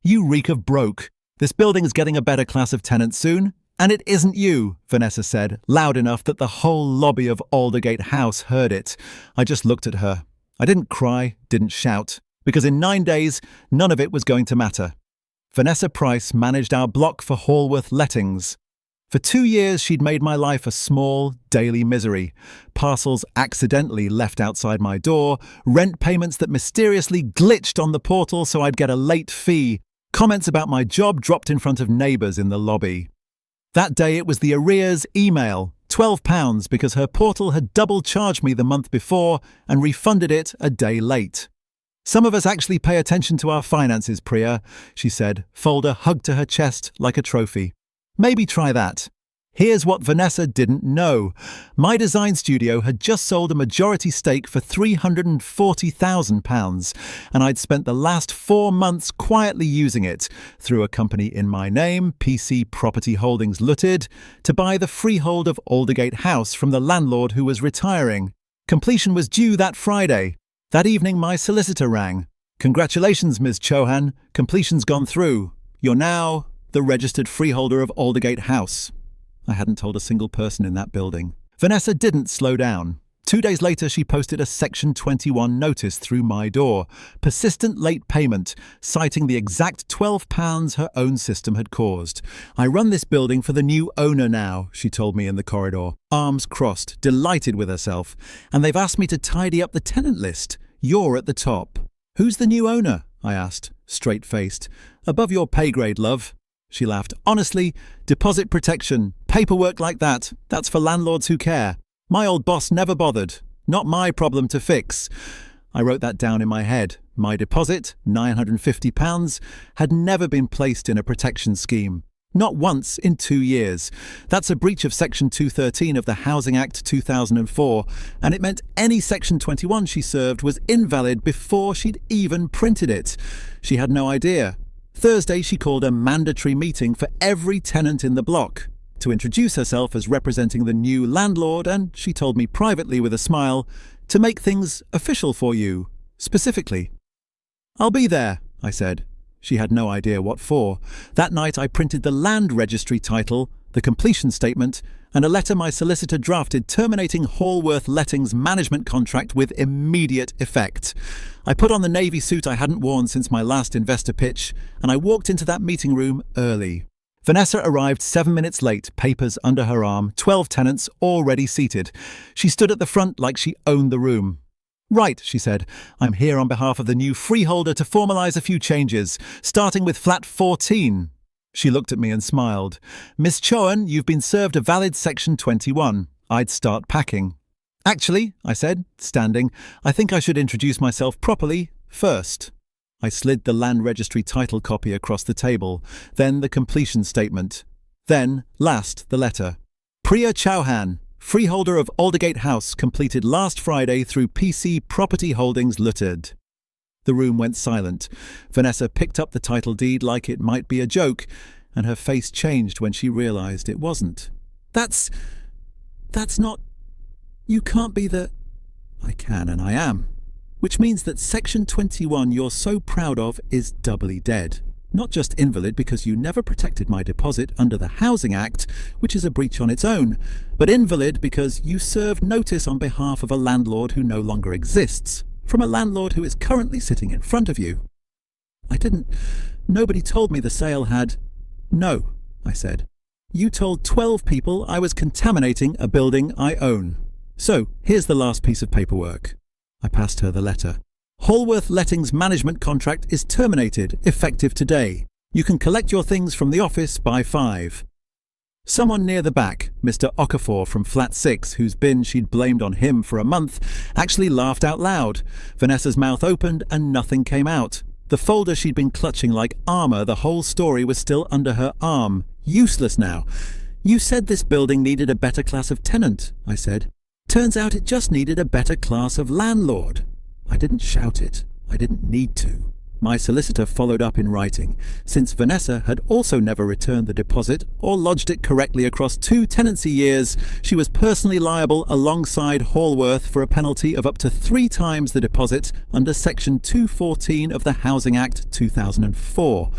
You reek of broke. This building's getting a better class of tenants soon. And it isn't you, Vanessa said, loud enough that the whole lobby of Aldergate House heard it. I just looked at her. I didn't cry, didn't shout, because in 9 days, none of it was going to matter. Vanessa Price managed our block for Hallworth Lettings. For 2 years, she'd made my life a small, daily misery. Parcels accidentally left outside my door, rent payments that mysteriously glitched on the portal so I'd get a late fee, comments about my job dropped in front of neighbours in the lobby. That day it was the arrears email, £12 because her portal had double charged me the month before and refunded it a day late. Some of us actually pay attention to our finances, Priya, she said, folder hugged to her chest like a trophy. Maybe try that. Here's what Vanessa didn't know. My design studio had just sold a majority stake for £340,000, and I'd spent the last 4 months quietly using it, through a company in my name, PC Property Holdings Limited, to buy the freehold of Aldergate House from the landlord who was retiring. Completion was due that Friday. That evening my solicitor rang. Congratulations, Ms. Chauhan. Completion's gone through. You're now the registered freeholder of Aldergate House. I hadn't told a single person in that building. Vanessa didn't slow down. 2 days later, she posted a Section 21 notice through my door. Persistent late payment, citing the exact £12 her own system had caused. I run this building for the new owner now, she told me in the corridor, arms crossed, delighted with herself. And they've asked me to tidy up the tenant list. You're at the top. Who's the new owner? I asked, straight-faced. Above your pay grade, love. She laughed. Honestly, deposit protection, paperwork like that, that's for landlords who care. My old boss never bothered. Not my problem to fix. I wrote that down in my head. My deposit, £950, had never been placed in a protection scheme. Not once in 2 years. That's a breach of Section 213 of the Housing Act 2004, and it meant any Section 21 she served was invalid before she'd even printed it. She had no idea. Thursday, she called a mandatory meeting for every tenant in the block to introduce herself as representing the new landlord, and she told me privately with a smile, to make things official for you, specifically. I'll be there, I said. She had no idea what for. That night I printed the land registry title, the completion statement, and a letter my solicitor drafted terminating Hallworth Lettings' management contract with immediate effect. I put on the navy suit I hadn't worn since my last investor pitch, and I walked into that meeting room early. Vanessa arrived 7 minutes late, papers under her arm, 12 tenants already seated. She stood at the front like she owned the room. Right, she said. I'm here on behalf of the new freeholder to formalise a few changes, starting with flat 14. She looked at me and smiled. Miss Chauhan, you've been served a valid Section 21. I'd start packing. Actually, I said, standing, I think I should introduce myself properly first. I slid the land registry title copy across the table, then the completion statement. Then, last, the letter. Priya Chauhan, freeholder of Aldergate House, completed last Friday through PC Property Holdings Limited. The room went silent. Vanessa picked up the title deed like it might be a joke, and her face changed when she realised it wasn't. That's not... You can't be the... I can and I am. Which means that Section 21 you're so proud of is doubly dead. Not just invalid because you never protected my deposit under the Housing Act, which is a breach on its own, but invalid because you served notice on behalf of a landlord who no longer exists, from a landlord who is currently sitting in front of you. Nobody told me the sale had... No, I said. You told 12 people I was contaminating a building I own. So, here's the last piece of paperwork. I passed her the letter. Hallworth Lettings' management contract is terminated, effective today. You can collect your things from the office by 5. Someone near the back, Mr. Okafor from flat 6, whose bin she'd blamed on him for a month, actually laughed out loud. Vanessa's mouth opened and nothing came out. The folder she'd been clutching like armour the whole story was still under her arm. Useless now. You said this building needed a better class of tenant, I said. Turns out it just needed a better class of landlord. I didn't shout it. I didn't need to. My solicitor followed up in writing. Since Vanessa had also never returned the deposit or lodged it correctly across 2 tenancy years, she was personally liable alongside Hallworth for a penalty of up to 3 times the deposit under Section 214 of the Housing Act 2004.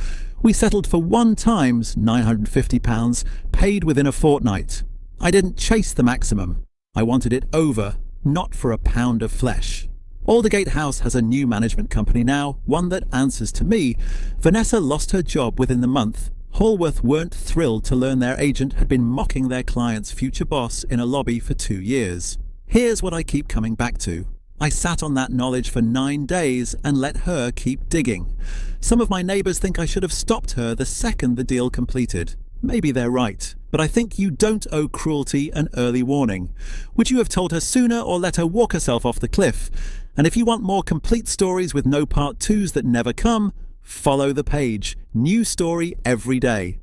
We settled for 1 times £950, paid within a fortnight. I didn't chase the maximum. I wanted it over, not for a pound of flesh. Aldergate House has a new management company now, one that answers to me. Vanessa lost her job within the month. Hallworth weren't thrilled to learn their agent had been mocking their client's future boss in a lobby for 2 years. Here's what I keep coming back to. I sat on that knowledge for 9 days and let her keep digging. Some of my neighbours think I should have stopped her the second the deal completed. Maybe they're right, but I think you don't owe cruelty an early warning. Would you have told her sooner or let her walk herself off the cliff? And if you want more complete stories with no part 2s that never come, follow the page. New story every day.